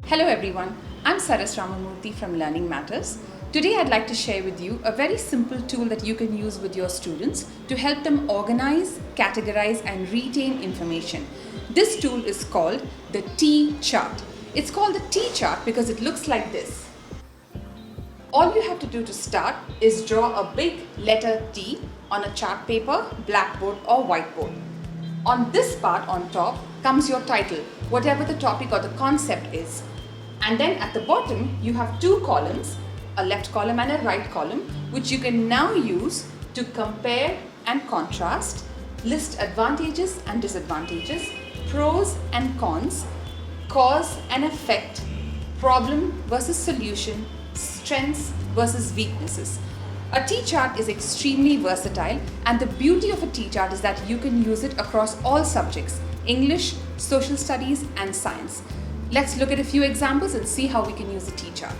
Hello everyone, I'm Saras Ramamurthy from Learning Matters. Today I'd like to share with you a very simple tool that you can use with your students to help them organize, categorize and retain information. This tool is called the T chart. It's called the T chart because it looks like this. All you have to do to start is draw a big letter T on a chart paper, blackboard or whiteboard. On this part on top comes your title, whatever the topic or the concept is. And then at the bottom, you have two columns, a left column and a right column, which you can now use to compare and contrast, list advantages and disadvantages, pros and cons, cause and effect, problem versus solution, strengths versus weaknesses. A T-chart is extremely versatile, and the beauty of a T-chart is that you can use it across all subjects: English, social studies and science. Let's look at a few examples and see how we can use a T-chart.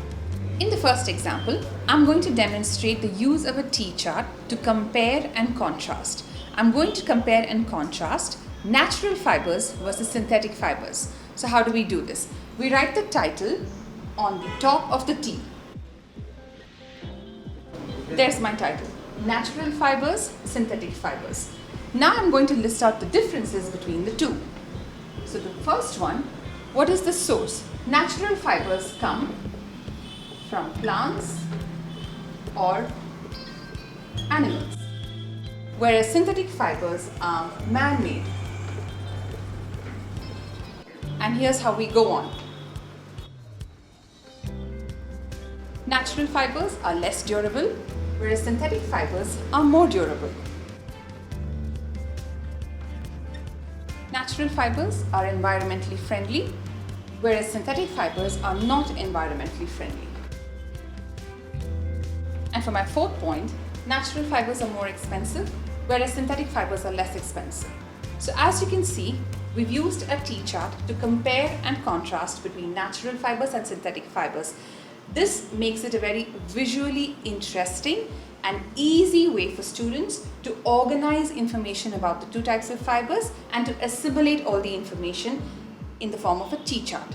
In the first example, I'm going to demonstrate the use of a T-chart to compare and contrast. I'm going to compare and contrast natural fibers versus synthetic fibers. So how do we do this? We write the title on the top of the T. There's my title, natural fibers, synthetic fibers. Now I'm going to list out the differences between the two. So the first one, what is the source? Natural fibers come from plants or animals, whereas synthetic fibers are man-made. And here's how we go on. Natural fibers are less durable, whereas synthetic fibers are more durable. Natural fibers are environmentally friendly, whereas synthetic fibers are not environmentally friendly. And for my fourth point, natural fibers are more expensive, whereas synthetic fibers are less expensive. So as you can see, we've used a T-chart to compare and contrast between natural fibers and synthetic fibers. This makes it a very visually interesting and easy way for students to organize information about the two types of fibers and to assimilate all the information in the form of a T-chart.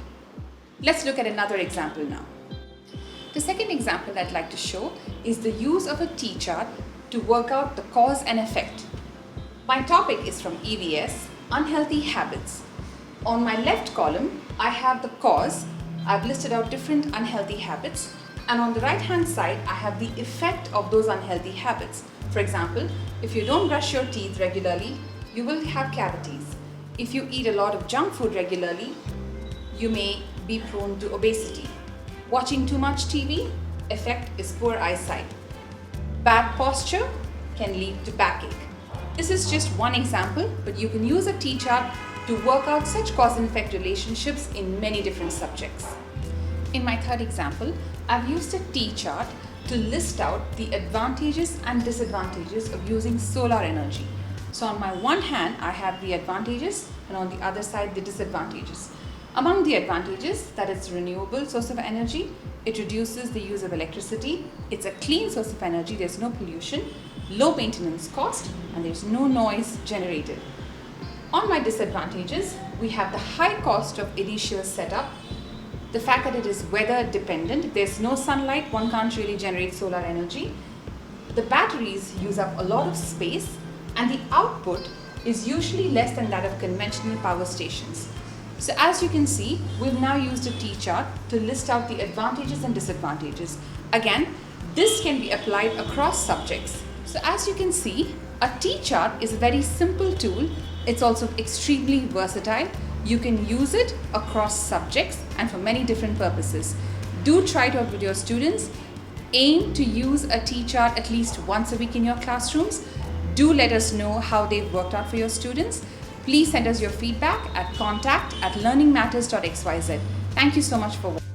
Let's look at another example now. The second example I'd like to show is the use of a T-chart to work out the cause and effect. My topic is from EVS, unhealthy habits. On my left column, I have the cause. I've listed out different unhealthy habits, and on the right hand side I have the effect of those unhealthy habits. For example, if you don't brush your teeth regularly, you will have cavities. If you eat a lot of junk food regularly, you may be prone to obesity. Watching too much TV, effect is poor eyesight. Bad posture can lead to backache. This is just one example, but you can use a T-chart to work out such cause and effect relationships in many different subjects. In my third example, I've used a T-chart to list out the advantages and disadvantages of using solar energy. So on my one hand, I have the advantages, and on the other side, the disadvantages. Among the advantages, that it's a renewable source of energy, it reduces the use of electricity, it's a clean source of energy, there's no pollution, low maintenance cost, and there's no noise generated. On my disadvantages, we have the high cost of initial setup, the fact that it is weather dependent. If there's no sunlight, one can't really generate solar energy. The batteries use up a lot of space, and the output is usually less than that of conventional power stations. So as you can see, we've now used a T-chart to list out the advantages and disadvantages. Again, this can be applied across subjects. So as you can see, a T-chart is a very simple tool. It's also extremely versatile. You can use it across subjects and for many different purposes. Do try it out with your students. Aim to use a T-chart at least once a week in your classrooms. Do let us know how they've worked out for your students. Please send us your feedback at contact@learningmatters.xyz. Thank you so much for watching.